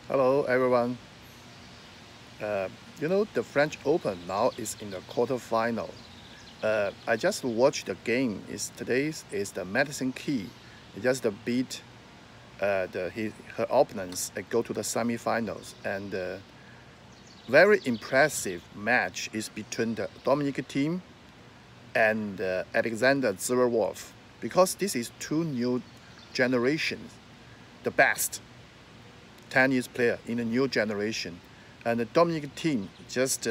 Hello, everyone. Uh, the French Open now is in the quarterfinal. I just watched the game. Today's is the Madison Key. He just beat her opponents and go to the semifinals. And very impressive match is between the Dominic Thiem and Alexander Zverev because this is two new generations, the best tennis player in the new generation. And the Dominic Thiem just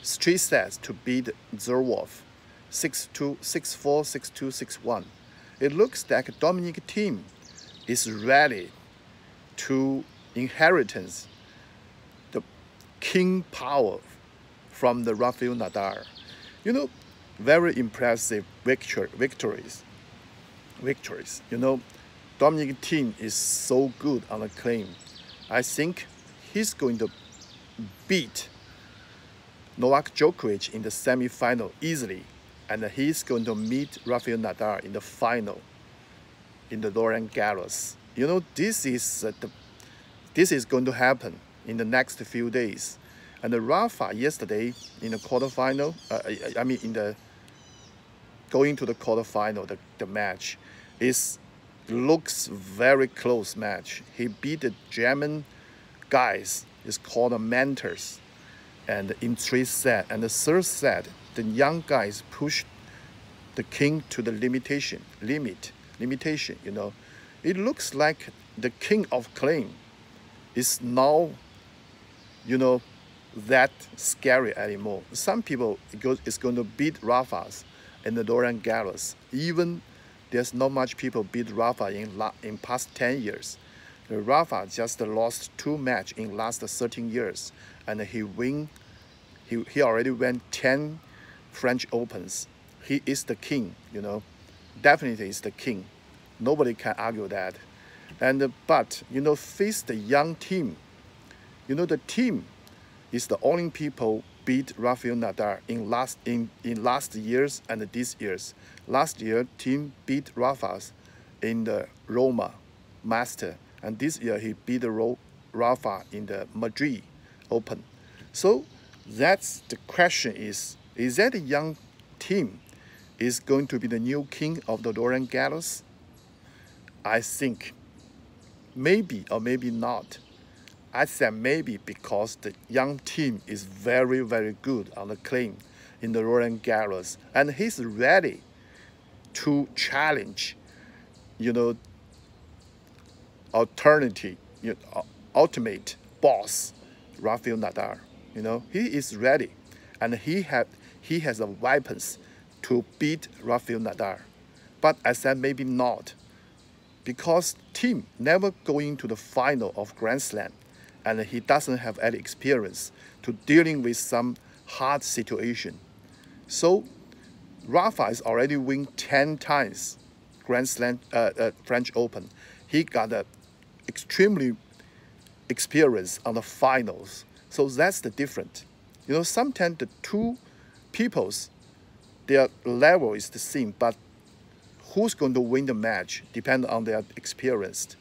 3 sets to beat Zverev 6-2, 6-4, 6-2, 6-1. It looks like Dominic Thiem is ready to inheritance the king power from the Rafael Nadal. You know, very impressive victories. Dominic Thiem is so good on the claim. I think he's going to beat Novak Djokovic in the semi-final easily, and he's going to meet Rafael Nadal in the final in the Roland Garros. This is going to happen in the next few days. And Rafa yesterday in the quarterfinal, in the going to the quarterfinal, the match looks very close match. He beat the German guys. It's called the Mentors, and in 3 sets. And the third set, the young guys pushed the king to the limitation. It looks like the king of claim is now, that scary anymore. Some people is going to beat Rafa's in the Roland Garros. Even there's not much people beat Rafa in past 10 years. Rafa just lost 2 matches in last 13 years, and he already won 10 French Opens. He is the king, Definitely is the king. Nobody can argue that. But face the young team. The team is the only people beat Rafael Nadal in last years and this year's. Last year, team beat Rafa's in the Roma Master, and this year he beat Rafa in the Madrid Open. So that's the question is that a young team is going to be the new king of the Roland Garros? I think maybe or maybe not. I said maybe because the young team is very, very good on the claim in the Roland Garros, and he's ready to challenge, alternative, ultimate boss, Rafael Nadal. He is ready, and he has the weapons to beat Rafael Nadal. But I said maybe not, because Thiem never going to the final of Grand Slam, and he doesn't have any experience to dealing with some hard situation. So Rafa is already win 10 times Grand Slam French Open. He got a extremely experience on the finals. So that's the difference. Sometimes the two peoples, their level is the same, but who's going to win the match depends on their experience.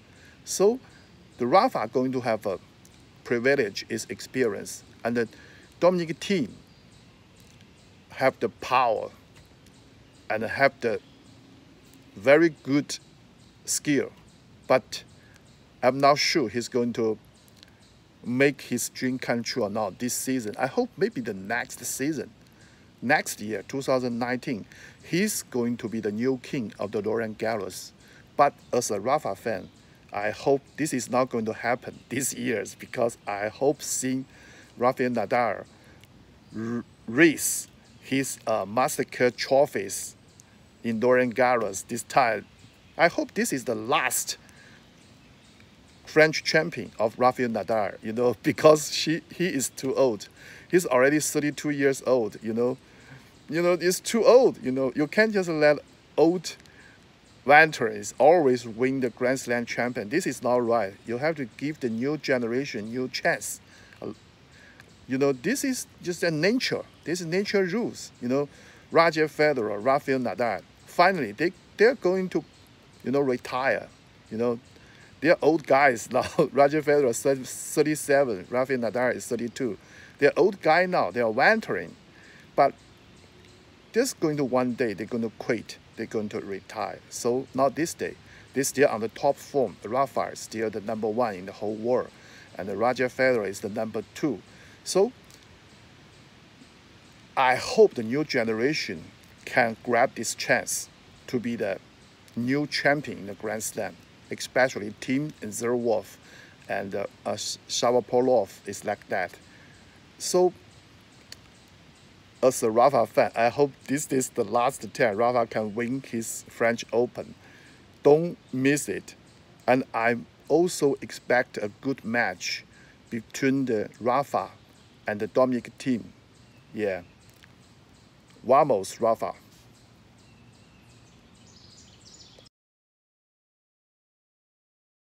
So the Rafa going to have a privilege is experience, and the Dominic Thiem have the power and have the very good skill, but I'm not sure he's going to make his dream come true or not this season. I hope maybe the next season, next year, 2019, he's going to be the new king of the Roland Garros. But as a Rafa fan, I hope this is not going to happen this year, because I hope seeing Rafael Nadal race his massacre trophies in Roland Garros this time. I hope this is the last French champion of Rafael Nadal, because he is too old. He's already 32 years old, it's too old, You can't just let old veterans always win the Grand Slam champion. This is not right. You have to give the new generation new chance. This is just a nature. This is nature rules. Roger Federer, Rafael Nadal, finally they're going to, retire. They're old guys now. Roger Federer is 37, Rafael Nadal is 32. They're old guys now. They are venturing. But there's going to one day, they're going to quit. They're going to retire. So not this day. They're still on the top form. Rafa is still the #1 in the whole world. And Roger Federer is the #2. So I hope the new generation can grab this chance to be the new champion in the Grand Slam, especially Thiem and Zverev and Shapovalov is like that. So as a Rafa fan, I hope this is the last time Rafa can win his French Open. Don't miss it. And I also expect a good match between the Rafa and the Dominic Thiem. Yeah. Vamos, Rafa.